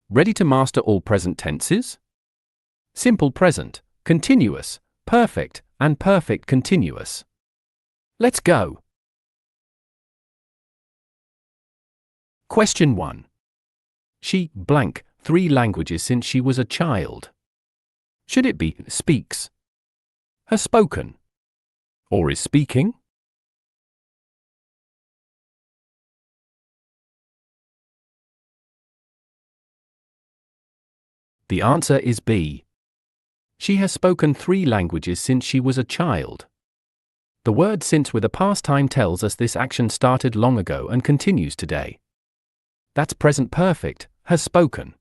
Ready to master all present tenses? Simple present, continuous, perfect, and perfect continuous. Let's go. Question 1. She blank 3 languages since she was a child. Should it be speaks, has spoken, or is speaking? The answer is B. She has spoken 3 languages since she was a child. The word since with a past time tells us this action started long ago and continues today. That's present perfect, has spoken.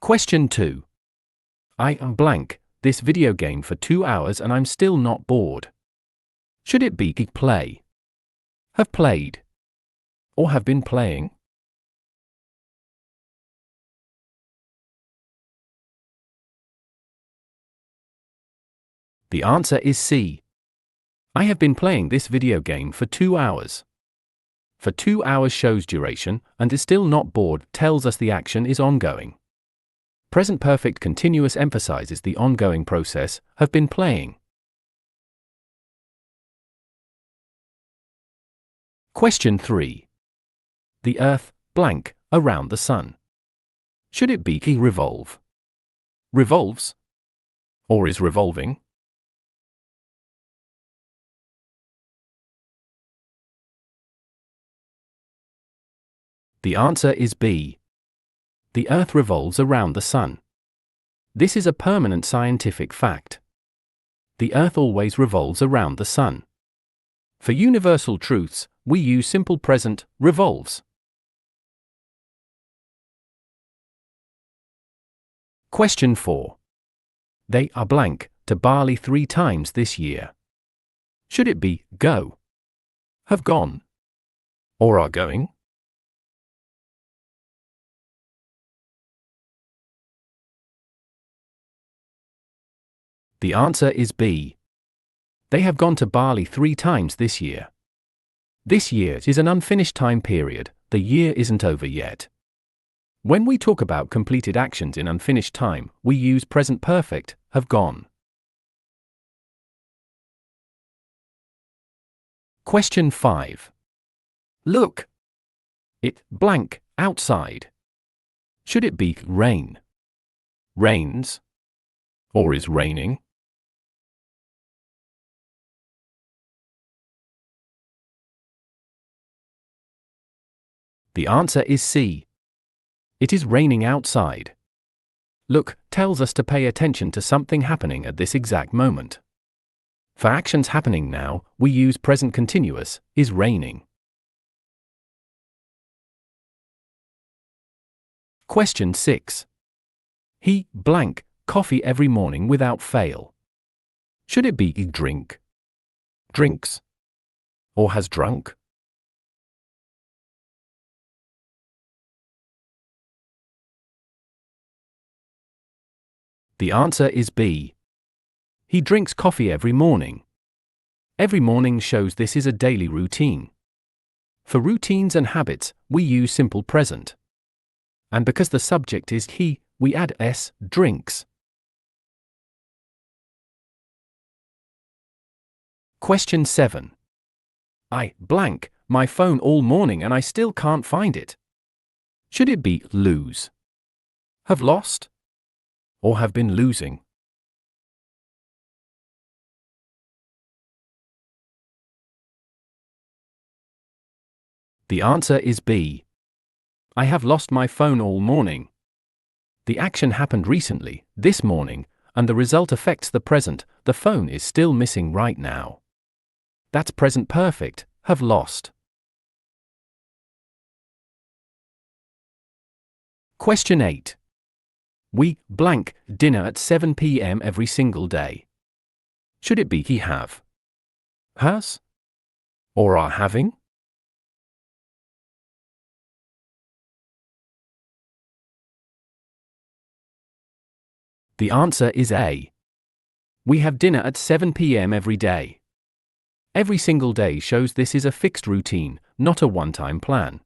Question 2. I blank this video game for 2 hours and I'm still not bored. Should it be play, have played, or have been playing? The answer is C. I have been playing this video game for 2 hours. For 2 hours shows duration and is still not bored tells us the action is ongoing. Present perfect continuous emphasizes the ongoing process, have been playing. Question 3. The Earth blank around the Sun. Should it be revolve, revolves, or is revolving? The answer is B. The Earth revolves around the Sun. This is a permanent scientific fact. The Earth always revolves around the Sun. For universal truths, we use simple present, revolves. Question 4. They are blank to Bali 3 times this year. Should it be go, have gone, or are going? The answer is B. They have gone to Bali 3 times this year. This year is an unfinished time period, the year isn't over yet. When we talk about completed actions in unfinished time, we use present perfect, have gone. Question 5. Look. It blank outside. Should it be rain, rains, or is raining? The answer is C. It is raining outside. Look tells us to pay attention to something happening at this exact moment. For actions happening now, we use present continuous, is raining. Question 6. He blank coffee every morning without fail. Should it be drink, drinks, or has drunk? The answer is B. He drinks coffee every morning. Every morning shows this is a daily routine. For routines and habits, we use simple present. And because the subject is he, we add s, drinks. Question 7. I blank my phone all morning and I still can't find it. Should it be lose, have lost, or have been losing? The answer is B. I have lost my phone all morning. The action happened recently, this morning, and the result affects the present, the phone is still missing right now. That's present perfect, have lost. Question 8. We blank dinner at 7 p.m. every single day. Should it be he have, has, or are having? The answer is A. We have dinner at 7 p.m. every day. Every single day shows this is a fixed routine, not a one-time plan.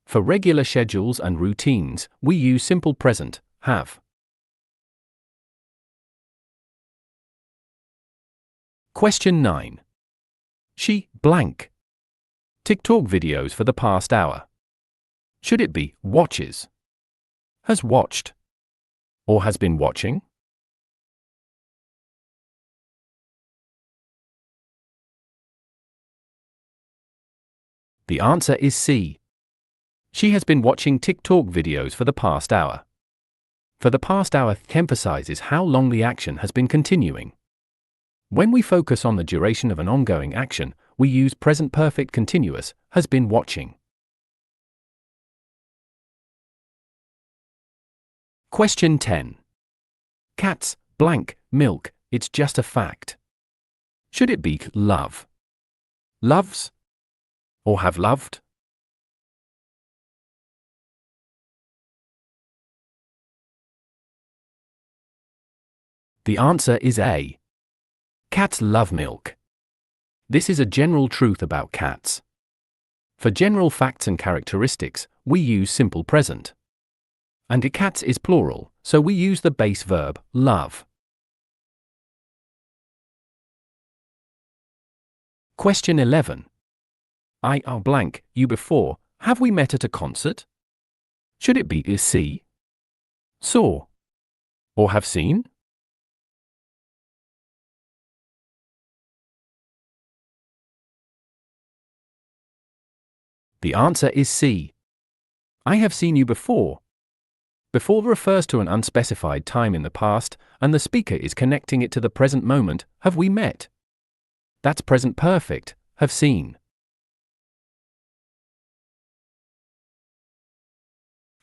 For regular schedules and routines, we use simple present, have. Question 9. She, blank. TikTok videos for the past hour. Should it be watches, has watched, or has been watching? The answer is C. She has been watching TikTok videos for the past hour. For the past hour emphasizes how long the action has been continuing. When we focus on the duration of an ongoing action, we use present perfect continuous, has been watching. Question 10. Cats, blank, milk, it's just a fact. Should it be love, loves, or have loved? The answer is A. Cats love milk. This is a general truth about cats. For general facts and characteristics, we use simple present. And cats is plural, so we use the base verb, love. Question 11. I are blank, you before, have we met at a concert? Should it be see, saw, or have seen? The answer is C. I have seen you before. Before refers to an unspecified time in the past, and the speaker is connecting it to the present moment, have we met? That's present perfect, have seen.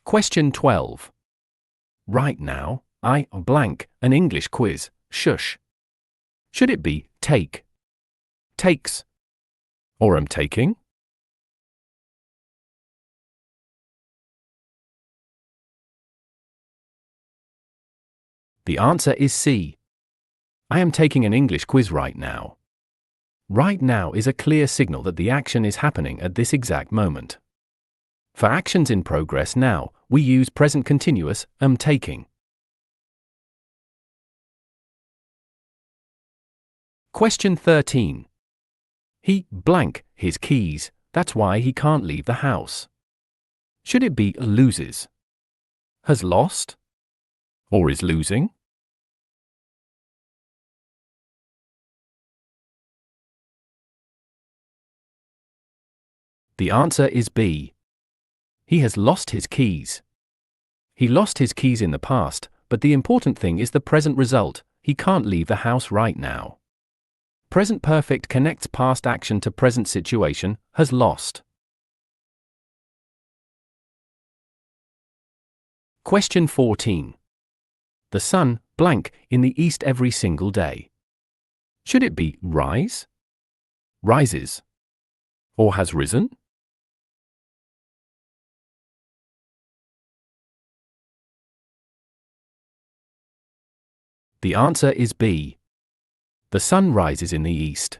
Question 12. Right now, I are blank, an English quiz, shush. Should it be take, takes, or am taking? The answer is C. I am taking an English quiz right now. Right now is a clear signal that the action is happening at this exact moment. For actions in progress now, we use present continuous, am taking. Question 13. He, blank, his keys, that's why he can't leave the house. Should it be loses, has lost, or is losing? The answer is B. He has lost his keys. He lost his keys in the past, but the important thing is the present result, he can't leave the house right now. Present perfect connects past action to present situation, has lost. Question 14. The sun, blank, in the east every single day. Should it be rise, rises, or has risen? The answer is B. The sun rises in the east.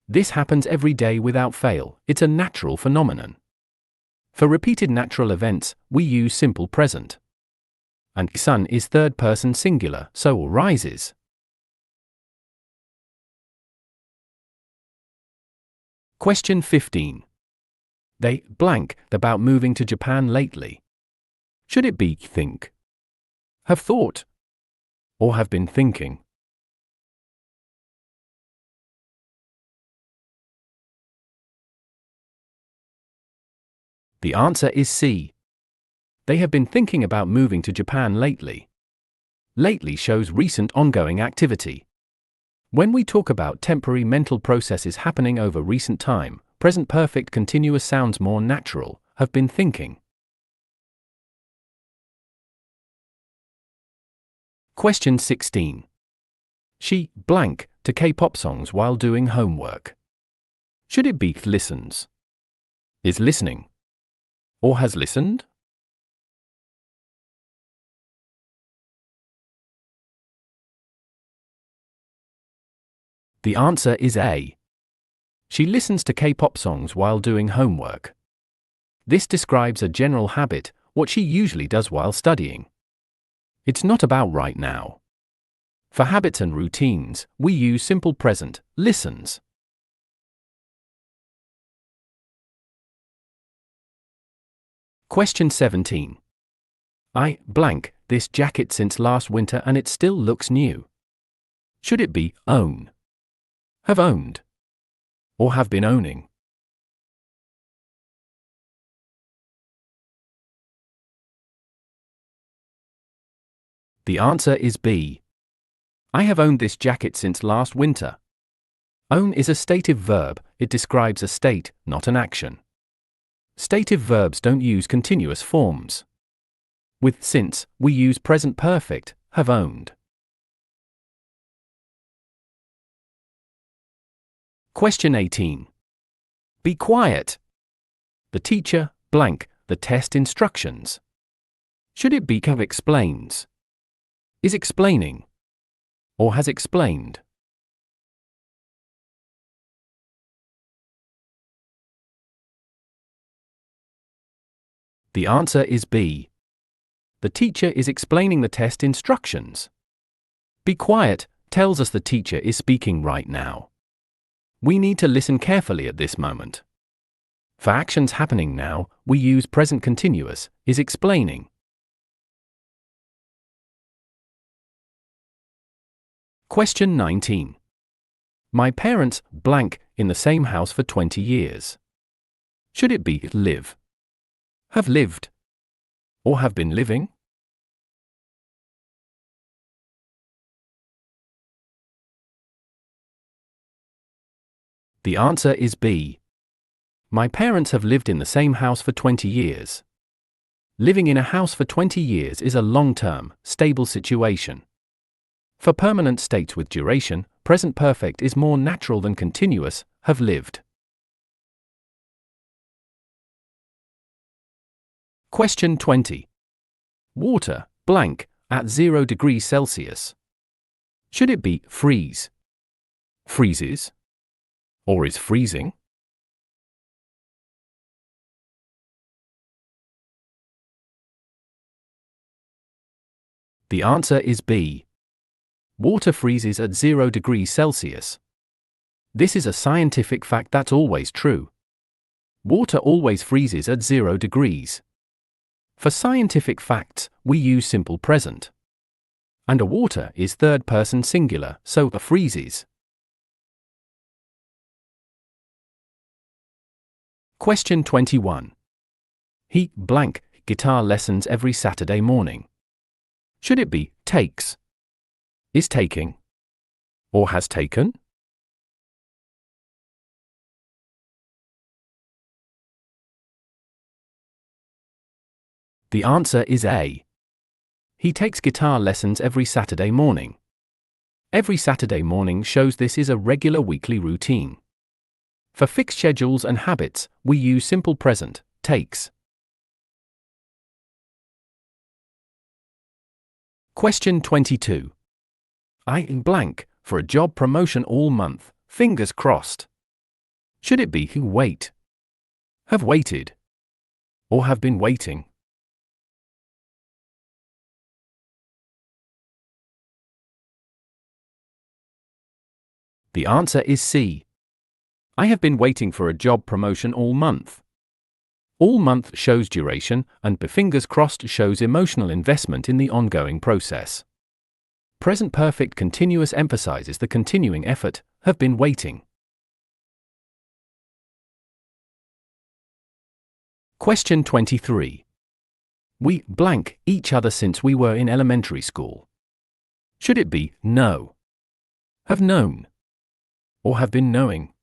This happens every day without fail, it's a natural phenomenon. For repeated natural events, we use simple present. And sun is third person singular, so rises. Question 15. They, blank, about moving to Japan lately. Should it be think, have thought, or have been thinking? The answer is C. They have been thinking about moving to Japan lately. Lately shows recent ongoing activity. When we talk about temporary mental processes happening over recent time, present perfect continuous sounds more natural, have been thinking. Question 16. She, blank, to K-pop songs while doing homework. Should it be listens, is listening, or has listened? The answer is A. She listens to K-pop songs while doing homework. This describes a general habit, what she usually does while studying. It's not about right now. For habits and routines, we use simple present, listens. Question 17. I blank this jacket since last winter and it still looks new. Should it be own, have owned, or have been owning? The answer is B. I have owned this jacket since last winter. Own is a stative verb, it describes a state, not an action. Stative verbs don't use continuous forms. With since, we use present perfect, have owned. Question 18. Be quiet. The teacher, blank, the test instructions. Should it be have explains, is explaining, or has explained? The answer is B. The teacher is explaining the test instructions. Be quiet tells us the teacher is speaking right now. We need to listen carefully at this moment. For actions happening now, we use present continuous, is explaining. Question 19. My parents, blank, in the same house for 20 years. Should it be live, have lived, or have been living? The answer is B. My parents have lived in the same house for 20 years. Living in a house for 20 years is a long-term, stable situation. For permanent states with duration, present perfect is more natural than continuous, have lived. Question 20. Water, blank, at 0 degrees Celsius. Should it be freeze, freezes, or is freezing? The answer is B. Water freezes at 0 degrees Celsius. This is a scientific fact that's always true. Water always freezes at 0 degrees. For scientific facts, we use simple present. And a water is third person singular, so a freezes. Question 21. He blank guitar lessons every Saturday morning. Should it be takes, is taking, or has taken? The answer is A. He takes guitar lessons every Saturday morning. Every Saturday morning shows this is a regular weekly routine. For fixed schedules and habits, we use simple present, takes. Question 22. I blank for a job promotion all month, fingers crossed. Should it be who wait, have waited, or have been waiting? The answer is C. I have been waiting for a job promotion all month. All month shows duration, and fingers crossed shows emotional investment in the ongoing process. Present perfect continuous emphasizes the continuing effort, have been waiting. Question 23. We blank each other since we were in elementary school. Should it be know, have known, or have been knowing?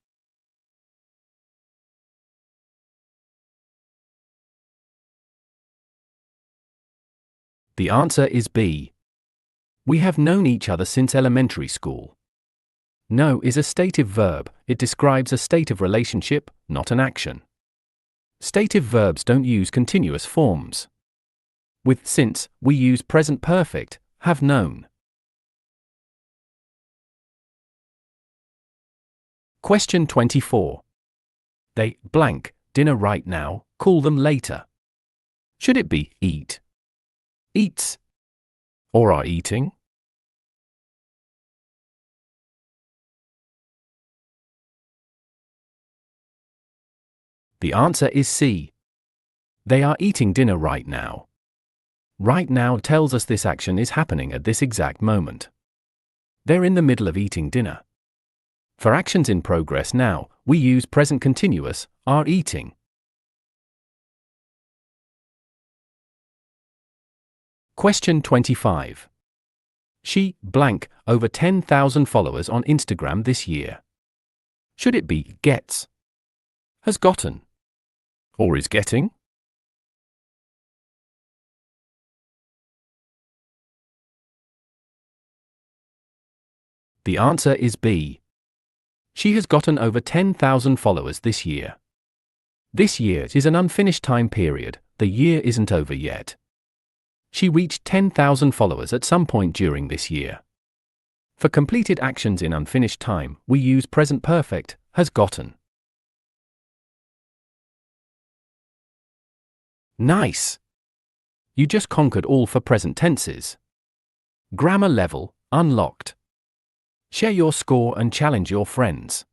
The answer is B. We have known each other since elementary school. Know is a stative verb, it describes a state of relationship, not an action. Stative verbs don't use continuous forms. With since, we use present perfect, have known. Question 24. They blank dinner right now, call them later. Should it be eat, eats, or are eating? The answer is C. They are eating dinner right now. Right now tells us this action is happening at this exact moment. They're in the middle of eating dinner. For actions in progress now, we use present continuous, are eating. Question 25. She blank over 10,000 followers on Instagram this year. Should it be gets, has gotten, or is getting? The answer is B. She has gotten over 10,000 followers this year. This year is an unfinished time period, the year isn't over yet. She reached 10,000 followers at some point during this year. For completed actions in unfinished time, we use present perfect, has gotten. Nice! You just conquered all for present tenses. Grammar level unlocked. Share your score and challenge your friends.